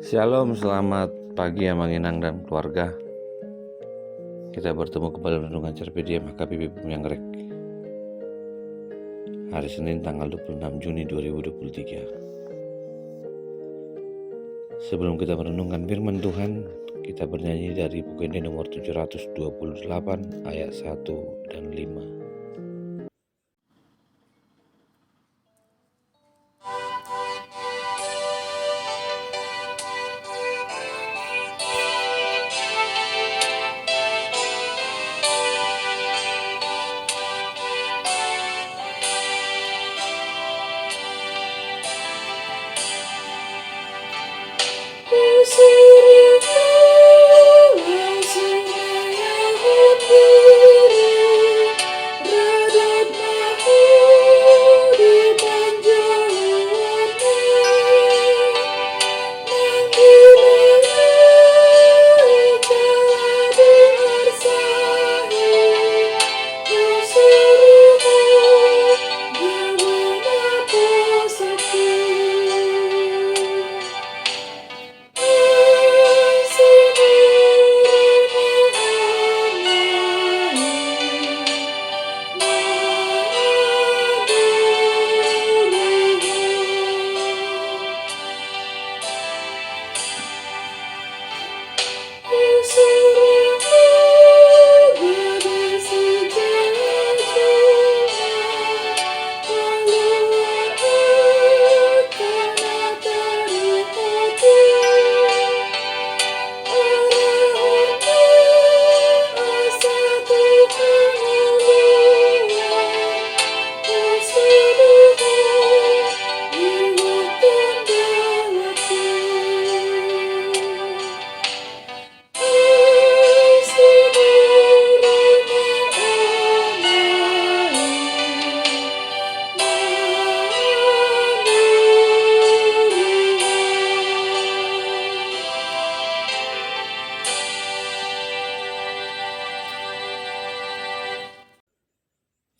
Shalom, selamat pagi Amang Inang dan keluarga. Kita bertemu kembali renungan Carpe HKBP Bumi Anggrek. Hari Senin tanggal 26 Juni 2023. Sebelum kita merenungkan firman Tuhan, kita bernyanyi dari buku Ende nomor 728 ayat 1 dan 5.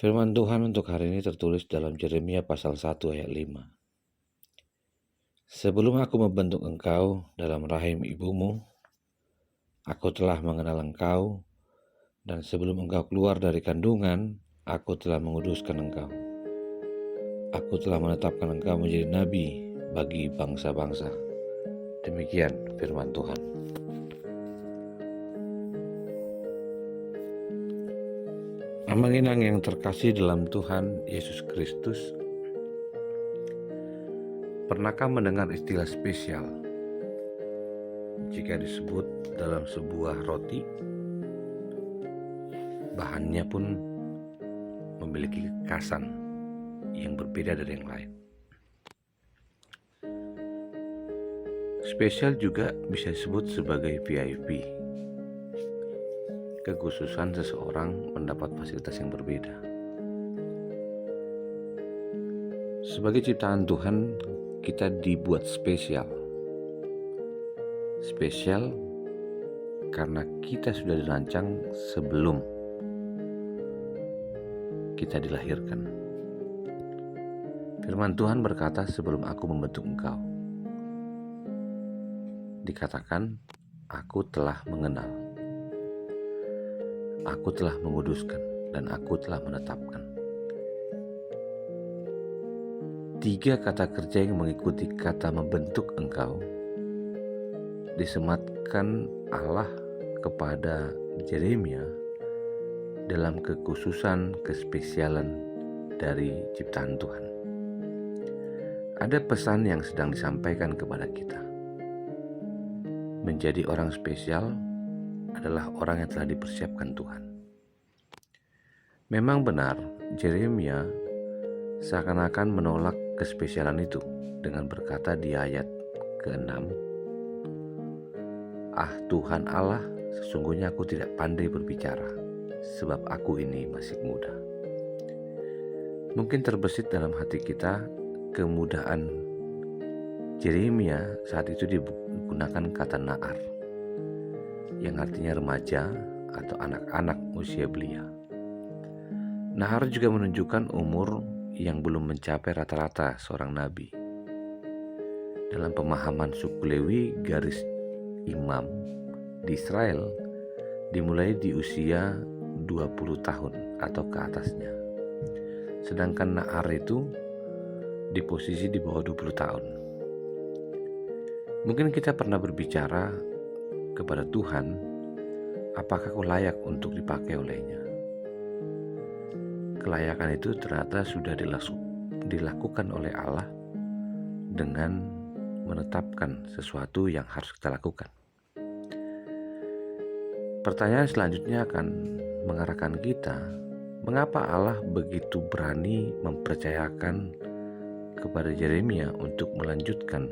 Firman Tuhan untuk hari ini tertulis dalam Yeremia pasal 1 ayat 5. Sebelum aku membentuk engkau dalam rahim ibumu, aku telah mengenal engkau, dan sebelum engkau keluar dari kandungan, aku telah menguduskan engkau. Aku telah menetapkan engkau menjadi nabi bagi bangsa-bangsa. Demikian firman Tuhan. Amang Inang yang terkasih dalam Tuhan Yesus Kristus, pernahkah mendengar istilah spesial jika disebut dalam sebuah roti, bahannya pun memiliki kekasan yang berbeda dari yang lain? Spesial juga bisa disebut sebagai VIP. Kekhususan seseorang mendapat fasilitas yang berbeda. Sebagai ciptaan Tuhan, kita dibuat spesial. Spesial karena kita sudah dirancang sebelum kita dilahirkan. Firman Tuhan berkata, sebelum aku membentuk engkau. Dikatakan, aku telah mengenal. Aku telah menguduskan dan aku telah menetapkan. 3 kata kerja yang mengikuti kata membentuk engkau disematkan Allah kepada Yeremia dalam kekhususan kespesialan dari ciptaan Tuhan. Ada pesan yang sedang disampaikan kepada kita. Menjadi orang spesial adalah orang yang telah dipersiapkan Tuhan. Memang benar, Yeremia seakan-akan menolak kespesialan itu dengan berkata di ayat ke-6, "Ah Tuhan Allah, sesungguhnya aku tidak pandai berbicara, sebab aku ini masih muda." Mungkin terbesit dalam hati kita kemudahan Yeremia saat itu digunakan kata Na'ar, yang artinya remaja atau anak-anak usia belia. Nahar juga menunjukkan umur yang belum mencapai rata-rata seorang nabi. Dalam pemahaman suku Lewi, garis imam di Israel dimulai di usia 20 tahun atau ke atasnya. Sedangkan Na'ar itu di posisi di bawah 20 tahun. Mungkin kita pernah berbicara kepada Tuhan, apakah kau layak untuk dipakai olehnya? Kelayakan itu ternyata sudah dilakukan oleh Allah dengan menetapkan sesuatu yang harus kita lakukan. Pertanyaan selanjutnya akan mengarahkan kita, mengapa Allah begitu berani mempercayakan kepada Yeremia untuk melanjutkan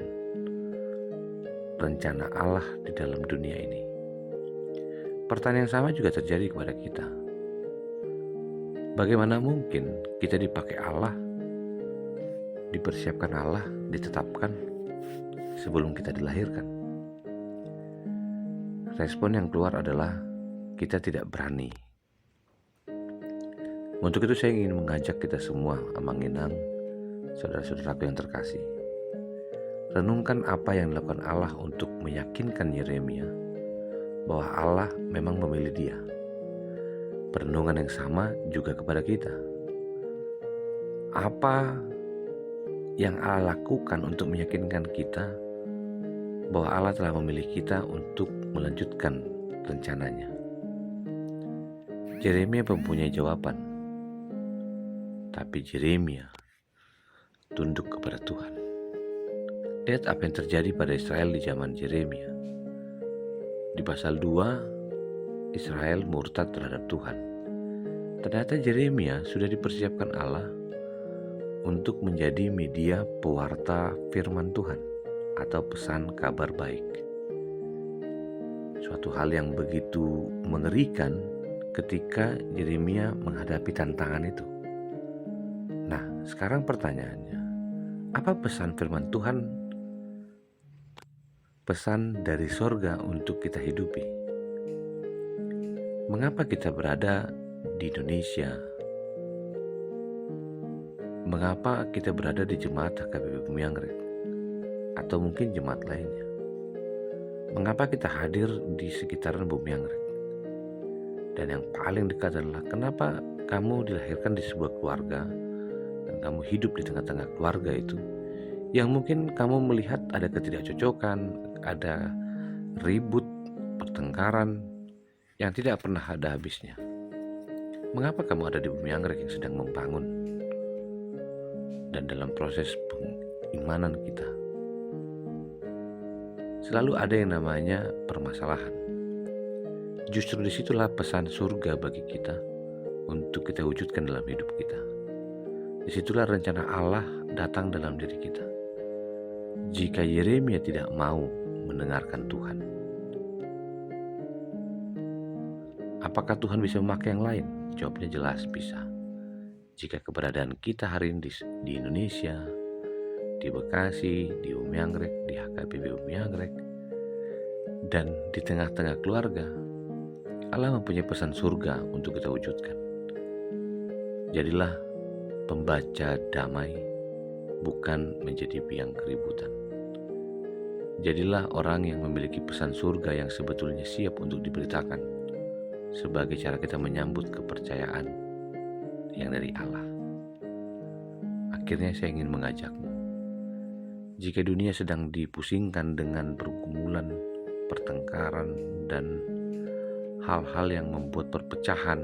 rencana Allah di dalam dunia ini? Pertanyaan yang sama juga terjadi kepada kita. Bagaimana mungkin kita dipakai Allah, dipersiapkan Allah, ditetapkan sebelum kita dilahirkan? Respon yang keluar adalah kita tidak berani. Untuk itu saya ingin mengajak kita semua, Amanginang, saudara-saudaraku yang terkasih, renungkan apa yang dilakukan Allah untuk meyakinkan Yeremia bahwa Allah memang memilih dia. Perenungan yang sama juga kepada kita. Apa yang Allah lakukan untuk meyakinkan kita bahwa Allah telah memilih kita untuk melanjutkan rencananya? Yeremia mempunyai jawaban, tapi Yeremia tunduk kepada Tuhan. Lihat apa yang terjadi pada Israel di zaman Yeremia. Di pasal 2, Israel murtad terhadap Tuhan. Ternyata Yeremia sudah dipersiapkan Allah untuk menjadi media pewarta firman Tuhan atau pesan kabar baik. Suatu hal yang begitu mengerikan ketika Yeremia menghadapi tantangan itu. Nah, sekarang pertanyaannya, apa pesan firman Tuhan? Pesan dari sorga untuk kita hidupi. Mengapa kita berada di Indonesia? Mengapa kita berada di jemaat HKBP Bumi Anggrek? Atau mungkin jemaat lainnya? Mengapa kita hadir di sekitaran Bumi Anggrek? Dan yang paling dekat adalah kenapa kamu dilahirkan di sebuah keluarga dan kamu hidup di tengah-tengah keluarga itu yang mungkin kamu melihat ada ketidakcocokan, ada ribut, pertengkaran yang tidak pernah ada habisnya. Mengapa kamu ada di Bumi Anggrek yang sedang membangun dan dalam proses pengimanan kita selalu ada yang namanya permasalahan? Justru disitulah pesan surga bagi kita untuk kita wujudkan dalam hidup kita. Disitulah rencana Allah datang dalam diri kita. Jika Yeremia tidak mau mendengarkan Tuhan, apakah Tuhan bisa memakai yang lain? Jawabnya jelas bisa. Jika keberadaan kita hari ini di Indonesia, di Bekasi, di Bumi Anggrek, di HKBP Bumi Anggrek, dan di tengah-tengah keluarga, Allah mempunyai pesan surga untuk kita wujudkan. Jadilah pembaca damai, bukan menjadi biang keributan. Jadilah orang yang memiliki pesan surga yang sebetulnya siap untuk diberitakan, sebagai cara kita menyambut kepercayaan yang dari Allah. Akhirnya saya ingin mengajakmu, jika dunia sedang dipusingkan dengan pergumulan, pertengkaran, dan hal-hal yang membuat perpecahan,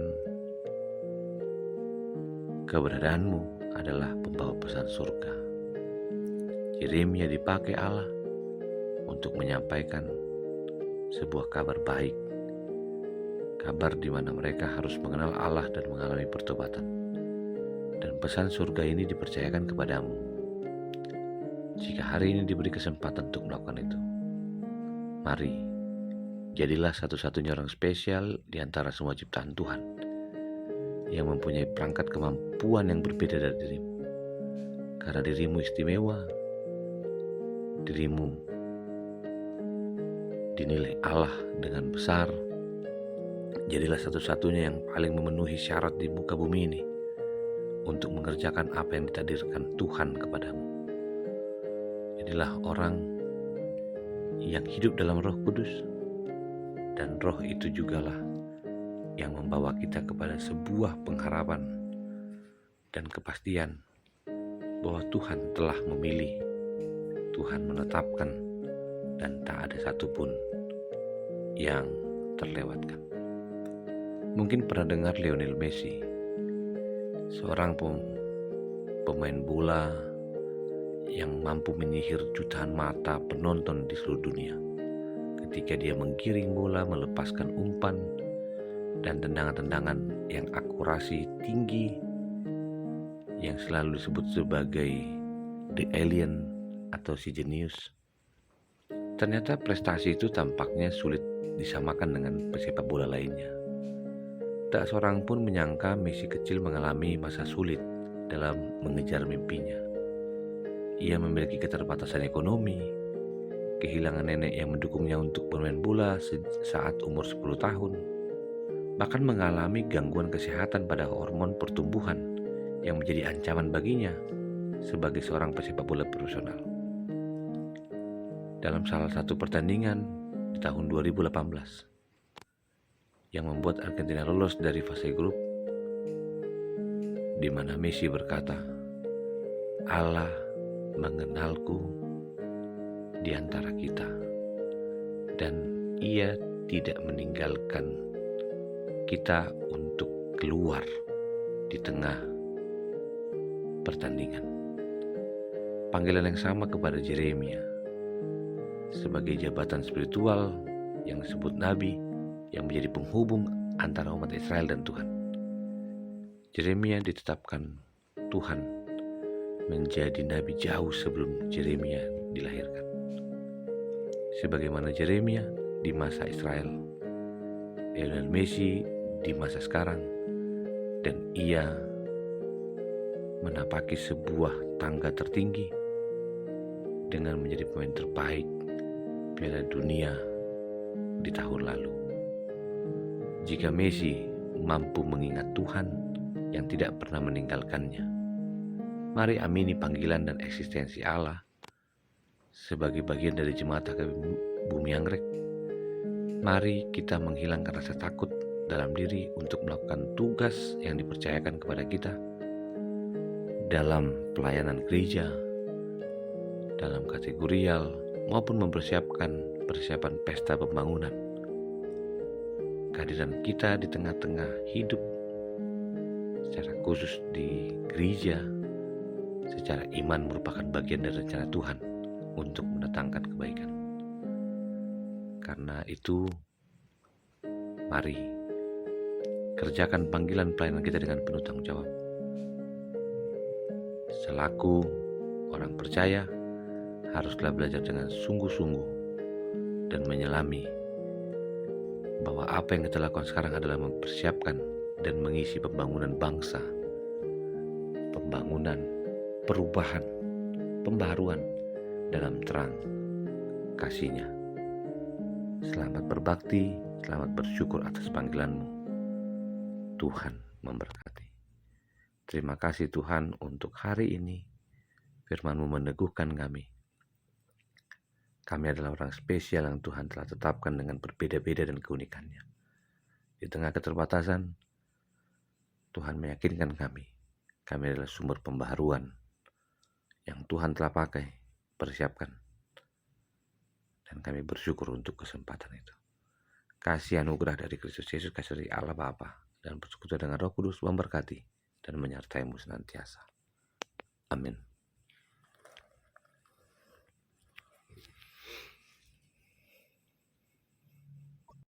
keberadaanmu adalah pembawa pesan surga. Yeremia dipakai Allah untuk menyampaikan sebuah kabar baik, kabar di mana mereka harus mengenal Allah dan mengalami pertobatan. Dan pesan surga ini dipercayakan kepadamu. Jika hari ini diberi kesempatan untuk melakukan itu, mari, jadilah satu-satunya orang spesial di antara semua ciptaan Tuhan yang mempunyai perangkat kemampuan yang berbeda dari dirimu. Karena dirimu istimewa, dirimu dinilai Allah dengan besar. Jadilah satu-satunya yang paling memenuhi syarat di muka bumi ini untuk mengerjakan apa yang ditakdirkan Tuhan kepadamu. Jadilah orang yang hidup dalam Roh Kudus, dan Roh itu jugalah yang membawa kita kepada sebuah pengharapan dan kepastian bahwa Tuhan telah memilih, Tuhan menetapkan, dan tak ada satupun yang terlewatkan. Mungkin pernah dengar Lionel Messi, seorang pemain bola yang mampu menyihir jutaan mata penonton di seluruh dunia. Ketika dia menggiring bola, melepaskan umpan dan tendangan-tendangan yang akurasi tinggi, yang selalu disebut sebagai The Alien atau si jenius. Ternyata prestasi itu tampaknya sulit disamakan dengan pesepak bola lainnya. Tak seorang pun menyangka Messi kecil mengalami masa sulit dalam mengejar mimpinya. Ia memiliki keterbatasan ekonomi, kehilangan nenek yang mendukungnya untuk bermain bola saat umur 10 tahun, bahkan mengalami gangguan kesehatan pada hormon pertumbuhan yang menjadi ancaman baginya sebagai seorang pesepak bola profesional. Dalam salah satu pertandingan di tahun 2018 yang membuat Argentina lolos dari fase grup, di mana Messi berkata, "Allah mengenalku di antara kita, dan Ia tidak meninggalkan kita untuk keluar di tengah pertandingan." Panggilan yang sama kepada Yeremia sebagai jabatan spiritual yang disebut nabi yang menjadi penghubung antara umat Israel dan Tuhan. Yeremia ditetapkan Tuhan menjadi nabi jauh sebelum Yeremia dilahirkan. Sebagaimana Yeremia di masa Israel, Lionel Messi di masa sekarang, dan ia menapaki sebuah tangga tertinggi dengan menjadi pemain terbaik Piala Dunia di tahun lalu. Jika Messi mampu mengingat Tuhan yang tidak pernah meninggalkannya, mari amini panggilan dan eksistensi Allah sebagai bagian dari jemaat HKBP Bumi Anggrek. Mari kita menghilangkan rasa takut dalam diri untuk melakukan tugas yang dipercayakan kepada kita dalam pelayanan gereja, dalam kategorial, maupun mempersiapkan persiapan pesta pembangunan. Kehadiran kita di tengah-tengah hidup, secara khusus di gereja, secara iman merupakan bagian dari rencana Tuhan untuk mendatangkan kebaikan. Karena itu, mari kerjakan panggilan pelayanan kita dengan penuh tanggung jawab. Selaku orang percaya, haruslah belajar dengan sungguh-sungguh dan menyelami bahwa apa yang kita lakukan sekarang adalah mempersiapkan dan mengisi pembangunan bangsa, pembangunan, perubahan, pembaharuan dalam terang kasih-Nya. Selamat berbakti, selamat bersyukur atas panggilanmu. Tuhan memberkati. Terima kasih Tuhan untuk hari ini. Firman-Mu meneguhkan kami. Kami adalah orang spesial yang Tuhan telah tetapkan dengan berbeda-beda dan keunikannya. Di tengah keterbatasan, Tuhan meyakinkan kami adalah sumber pembaharuan yang Tuhan telah pakai, persiapkan. Dan kami bersyukur untuk kesempatan itu. Kasih anugerah dari Kristus Yesus, kasih dari Allah Bapa, dan persekutuan dengan Roh Kudus memberkati dan menyertai-Mu senantiasa. Amin.